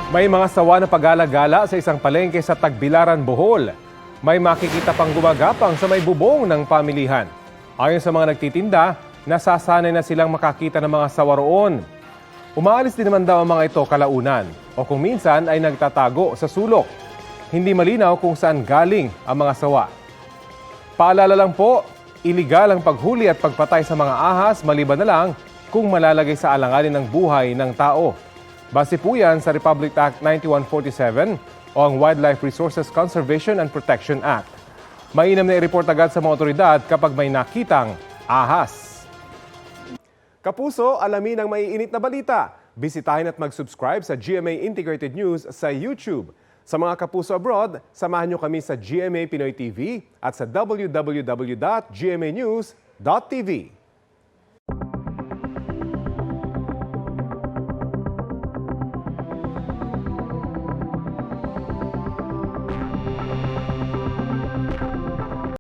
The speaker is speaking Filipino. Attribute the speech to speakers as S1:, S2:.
S1: May mga sawa na pag-alagala sa isang palengke sa Tagbilaran, Bohol. May makikita pang gumagapang sa may bubong ng pamilihan. Ayon sa mga nagtitinda, nasasanay na silang makakita ng mga sawa roon. Umaalis din naman daw ang mga ito kalaunan o kung minsan ay nagtatago sa sulok. Hindi malinaw kung saan galing ang mga sawa. Paalala lang po, iligal ang paghuli at pagpatay sa mga ahas maliban na lang kung malalagay sa alanganin ng buhay ng tao. Base po yan sa Republic Act 9147 o ang Wildlife Resources Conservation and Protection Act. Mainam na i-report agad sa mga otoridad kapag may nakitang ahas. Kapuso, alamin ang maiinit na balita. Bisitahin at mag-subscribe sa GMA Integrated News sa YouTube. Sa mga kapuso abroad, samahan nyo kami sa GMA Pinoy TV at sa www.gmanews.tv.